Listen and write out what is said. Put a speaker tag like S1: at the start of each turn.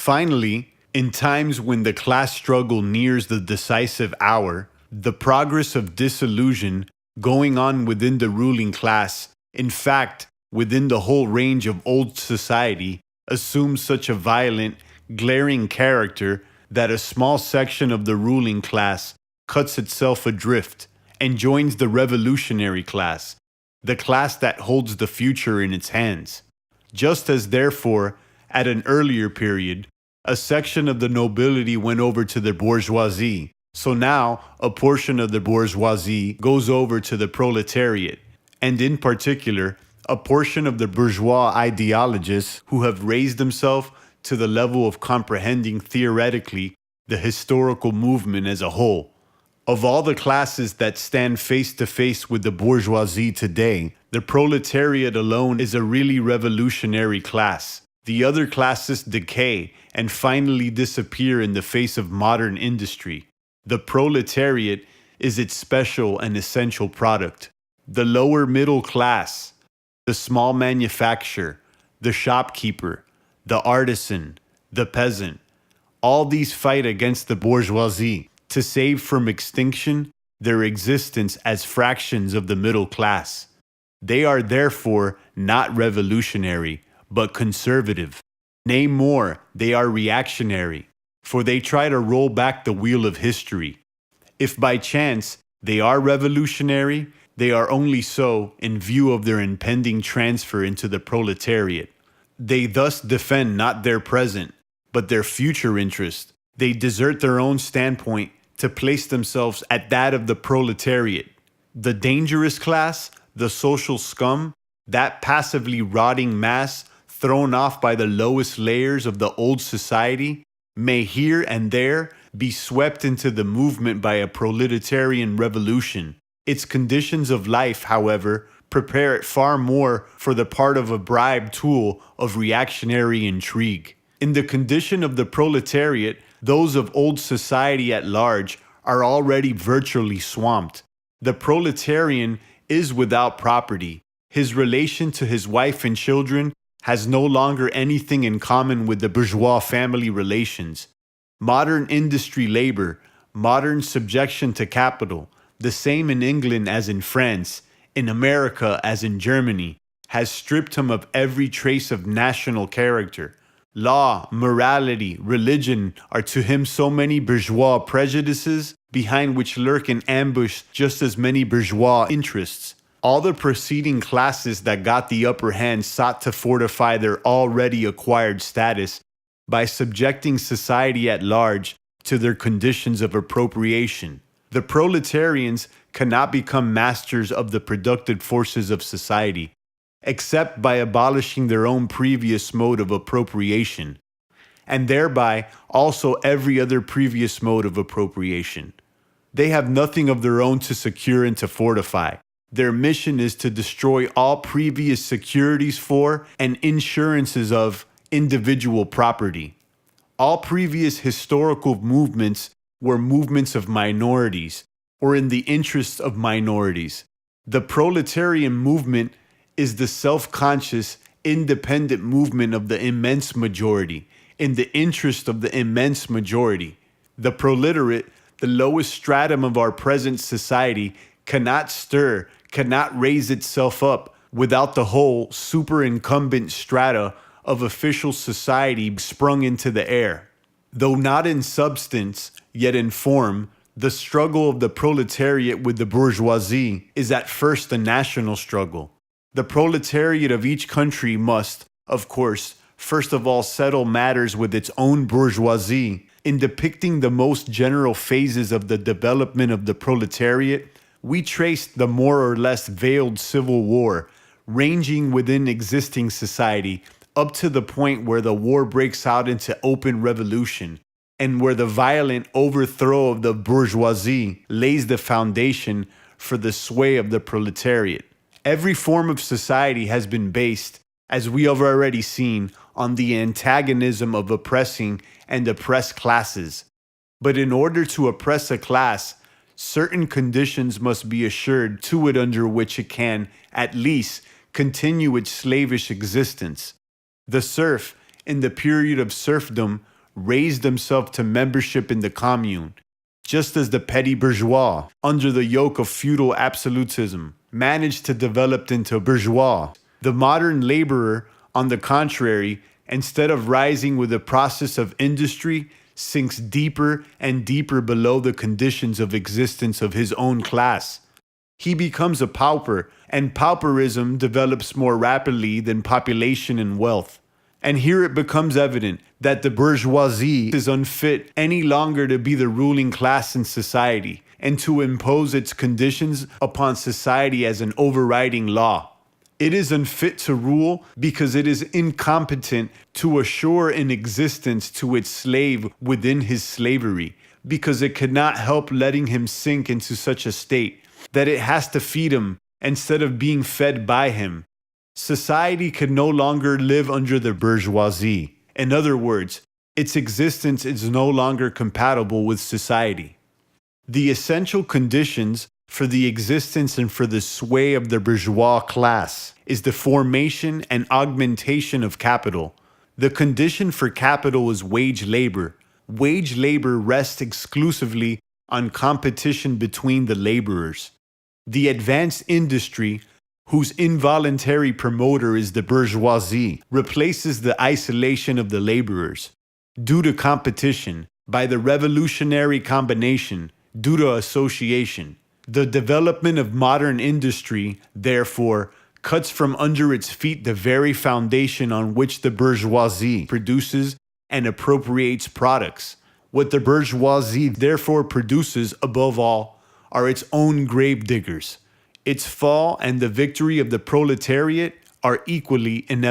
S1: Finally, in times when the class struggle nears the decisive hour, the progress of dissolution going on within the ruling class, in fact, within the whole range of old society, assumes such a violent, glaring character that a small section of the ruling class cuts itself adrift and joins the revolutionary class, the class that holds the future in its hands. Just as, therefore, at an earlier period, a section of the nobility went over to the bourgeoisie, so now a portion of the bourgeoisie goes over to the proletariat, and in particular, a portion of the bourgeois ideologists who have raised themselves to the level of comprehending theoretically the historical movement as a whole. Of all the classes that stand face to face with the bourgeoisie today, the proletariat alone is a really revolutionary class. The other classes decay and finally disappear in the face of modern industry. The proletariat is its special and essential product. The lower middle class, the small manufacturer, the shopkeeper, the artisan, the peasant, all these fight against the bourgeoisie to save from extinction their existence as fractions of the middle class. They are therefore not revolutionary, but conservative. Nay more, they are reactionary, for they try to roll back the wheel of history. If by chance they are revolutionary, they are only so in view of their impending transfer into the proletariat. They thus defend not their present, but their future interest. They desert their own standpoint to place themselves at that of the proletariat. The dangerous class, the social scum, that passively rotting mass thrown off by the lowest layers of the old society, may here and there be swept into the movement by a proletarian revolution. Its conditions of life, however, prepare it far more for the part of a bribed tool of reactionary intrigue. In the condition of the proletariat, those of old society at large are already virtually swamped. The proletarian is without property. His relation to his wife and children has no longer anything in common with the bourgeois family relations. Modern industry labor, modern subjection to capital, the same in England as in France, in America as in Germany, has stripped him of every trace of national character. Law, morality, religion are to him so many bourgeois prejudices behind which lurk in ambush just as many bourgeois interests. All the preceding classes that got the upper hand sought to fortify their already acquired status by subjecting society at large to their conditions of appropriation. The proletarians cannot become masters of the productive forces of society, except by abolishing their own previous mode of appropriation, and thereby also every other previous mode of appropriation. They have nothing of their own to secure and to fortify. Their mission is to destroy all previous securities for and insurances of individual property. All previous historical movements were movements of minorities, or in the interests of minorities. The proletarian movement is the self-conscious, independent movement of the immense majority, in the interest of the immense majority. The proletariat, the lowest stratum of our present society, cannot stir, cannot raise itself up without the whole superincumbent strata of official society sprung into the air. Though not in substance, yet in form, the struggle of the proletariat with the bourgeoisie is at first a national struggle. The proletariat of each country must, of course, first of all settle matters with its own bourgeoisie. In depicting the most general phases of the development of the proletariat, we traced the more or less veiled civil war, ranging within existing society, up to the point where the war breaks out into open revolution, and where the violent overthrow of the bourgeoisie lays the foundation for the sway of the proletariat. Every form of society has been based, as we have already seen, on the antagonism of oppressing and oppressed classes. But in order to oppress a class, certain conditions must be assured to it under which it can, at least, continue its slavish existence. The serf, in the period of serfdom, raised themselves to membership in the commune, just as the petty bourgeois, under the yoke of feudal absolutism, managed to develop into bourgeois. The modern laborer, on the contrary, instead of rising with the process of industry, sinks deeper and deeper below the conditions of existence of his own class. He becomes a pauper, and pauperism develops more rapidly than population and wealth. And here it becomes evident that the bourgeoisie is unfit any longer to be the ruling class in society and to impose its conditions upon society as an overriding law. It is unfit to rule because it is incompetent to assure an existence to its slave within his slavery, because it cannot help letting him sink into such a state that it has to feed him instead of being fed by him. Society can no longer live under the bourgeoisie. In other words, its existence is no longer compatible with society. The essential conditions for the existence and for the sway of the bourgeois class is the formation and augmentation of capital. The condition for capital is wage labor. Wage labor rests exclusively on competition between the laborers. The advanced industry, whose involuntary promoter is the bourgeoisie, replaces the isolation of the laborers, due to competition, by the revolutionary combination, due to association. The development of modern industry, therefore, cuts from under its feet the very foundation on which the bourgeoisie produces and appropriates products. What the bourgeoisie therefore produces, above all, are its own gravediggers. Its fall and the victory of the proletariat are equally inevitable.